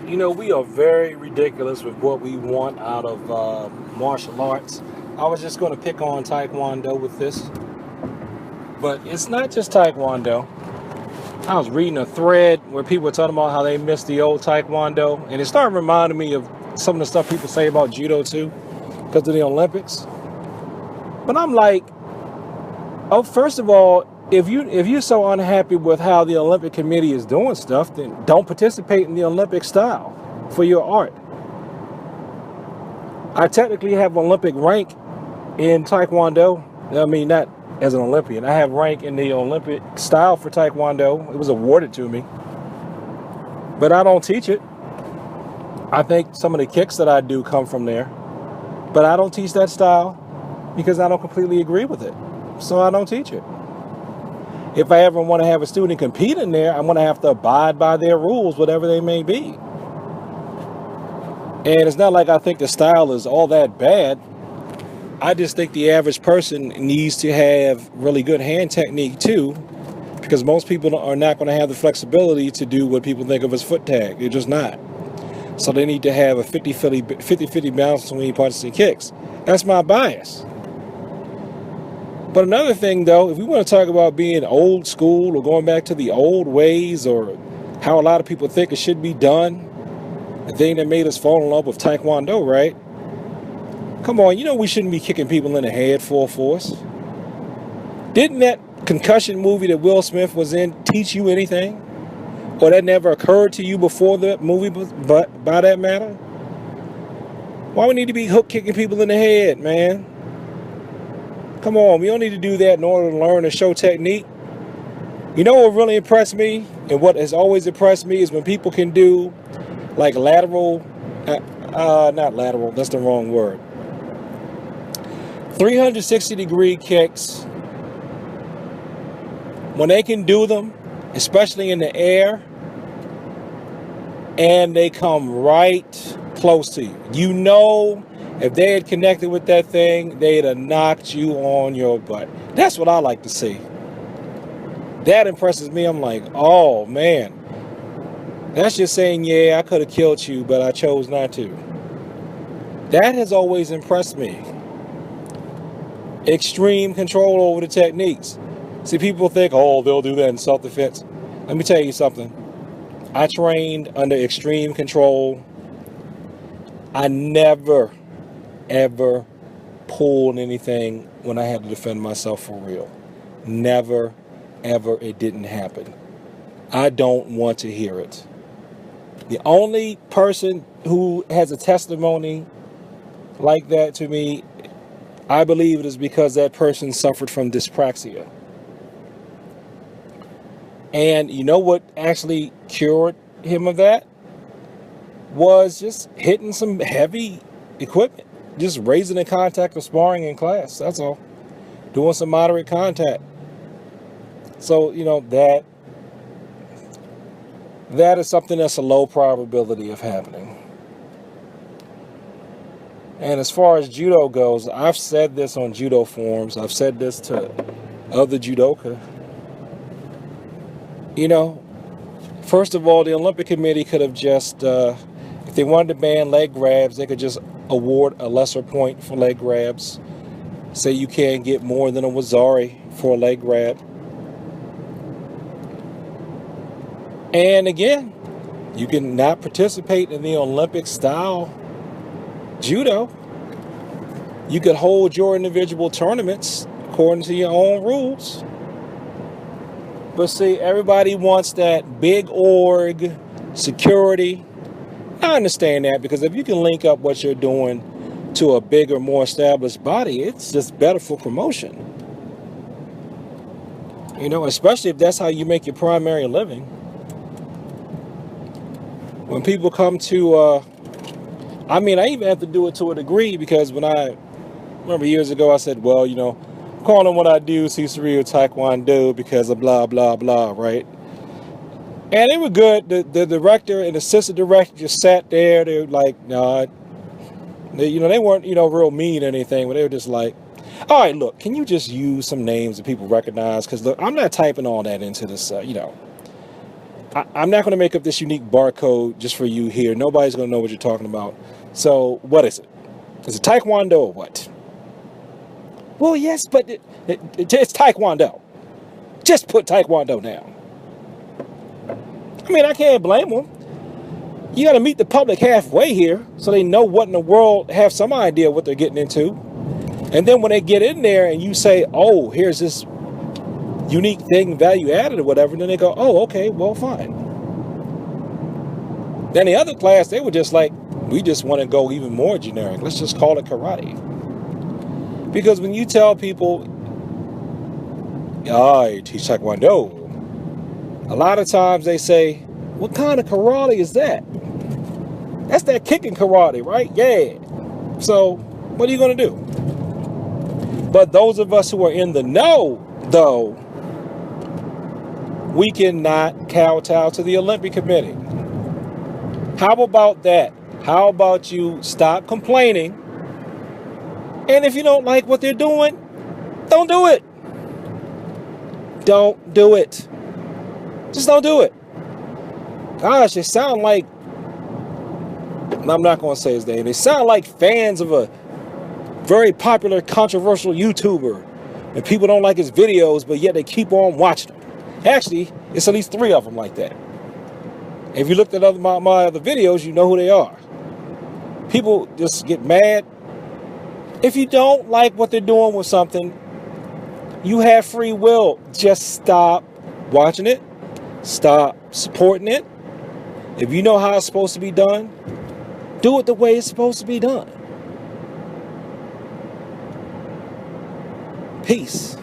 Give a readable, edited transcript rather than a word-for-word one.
You know, we are very ridiculous with what we want out of martial arts. I was just going to pick on Taekwondo with this, but it's not just Taekwondo. I was reading a thread where people were talking about how they miss the old Taekwondo, and it started reminding me of some of the stuff people say about Judo too, because of the Olympics. But I'm like, oh, first of all, if you're so unhappy with how the Olympic Committee is doing stuff, then don't participate in the Olympic style for your art. I technically have Olympic rank in Taekwondo. I mean, not as an Olympian. I have rank in the Olympic style for Taekwondo. It was awarded to me. But I don't teach it. I think some of the kicks that I do come from there. But I don't teach that style because I don't completely agree with it. So I don't teach it. If I ever want to have a student compete in there, I'm going to have to abide by their rules, whatever they may be. And it's not like I think the style is all that bad. I just think the average person needs to have really good hand technique too, because most people are not going to have the flexibility to do what people think of as foot tag. They're just not. So they need to have a 50-50 balance between punches and kicks. That's my bias. But another thing, though, if we want to talk about being old school or going back to the old ways or how a lot of people think it should be done, the thing that made us fall in love with Taekwondo, right? Come on, you know we shouldn't be kicking people in the head full force. Didn't that concussion movie that Will Smith was in teach you anything? Or that never occurred to you before the movie, but by that matter? Why we need to be hook kicking people in the head, man? Come on, we don't need to do that in order to learn and show technique. You know what really impressed me, and what has always impressed me, is when people can do like lateral, not lateral, that's the wrong word. 360-degree kicks. When they can do them, especially in the air, and they come right close to you. You know, if they had connected with that thing, they'd have knocked you on your butt. That's what I like to see. That impresses me. I'm like, oh, man. That's just saying, yeah, I could have killed you, but I chose not to. That has always impressed me. Extreme control over the techniques. See, people think, oh, they'll do that in self-defense. Let me tell you something. I trained under extreme control. I never, ever pulled anything when I had to defend myself for real. Never, ever. It didn't happen. I don't want to hear it. The only person who has a testimony like that to me, I believe it is because that person suffered from dyspraxia. And you know what actually cured him of that? Was just hitting some heavy equipment. Just raising the contact of sparring in class. That's all. Doing some moderate contact. So, you know, that is something that's a low probability of happening. And as far as judo goes, I've said this on judo forums. I've said this to other judoka. You know, first of all, the Olympic Committee could have just, if they wanted to ban leg grabs, they could just award a lesser point for leg grabs. Say you can't get more than a wazari for a leg grab. And again, you can not participate in the Olympic style judo. You could hold your individual tournaments according to your own rules. But see, everybody wants that big org, security. I understand that, because if you can link up what you're doing to a bigger, more established body, it's just better for promotion. You know, especially if that's how you make your primary living. When people come to, I even have to do it to a degree, because when I remember years ago, I said, well, you know, I'm calling what I do Cecil Taekwondo because of blah, blah, blah, right? And they were good. The director and assistant director just sat there. They were like, nah, they weren't, real mean or anything, but they were just like, all right, look, can you just use some names that people recognize? Because look, I'm not typing all that into this, I'm not going to make up this unique barcode just for you here. Nobody's going to know what you're talking about. So what is it? Is it Taekwondo or what? Well, yes, but it's Taekwondo. Just put Taekwondo down. I mean, I can't blame them. You got to meet the public halfway here so they know what in the world, have some idea what they're getting into. And then when they get in there and you say, oh, here's this unique thing, value added or whatever, then they go, oh, okay, well, fine. Then the other class, they were just like, we just want to go even more generic. Let's just call it karate. Because when you tell people, I teach Taekwondo, a lot of times they say, what kind of karate is that? That's that kicking karate, right? Yeah. So what are you going to do? But those of us who are in the know, though, we cannot kowtow to the Olympic Committee. How about that? How about you stop complaining? And if you don't like what they're doing, don't do it. Don't do it. Just don't do it. Gosh, they sound like, I'm not going to say his name, they sound like fans of a very popular, controversial YouTuber. And people don't like his videos, but yet they keep on watching them. Actually, it's at least 3 of them like that. If you looked at my other videos, you know who they are. People just get mad. If you don't like what they're doing with something, you have free will. Just stop watching it. Stop supporting it. If you know how it's supposed to be done, do it the way it's supposed to be done. Peace.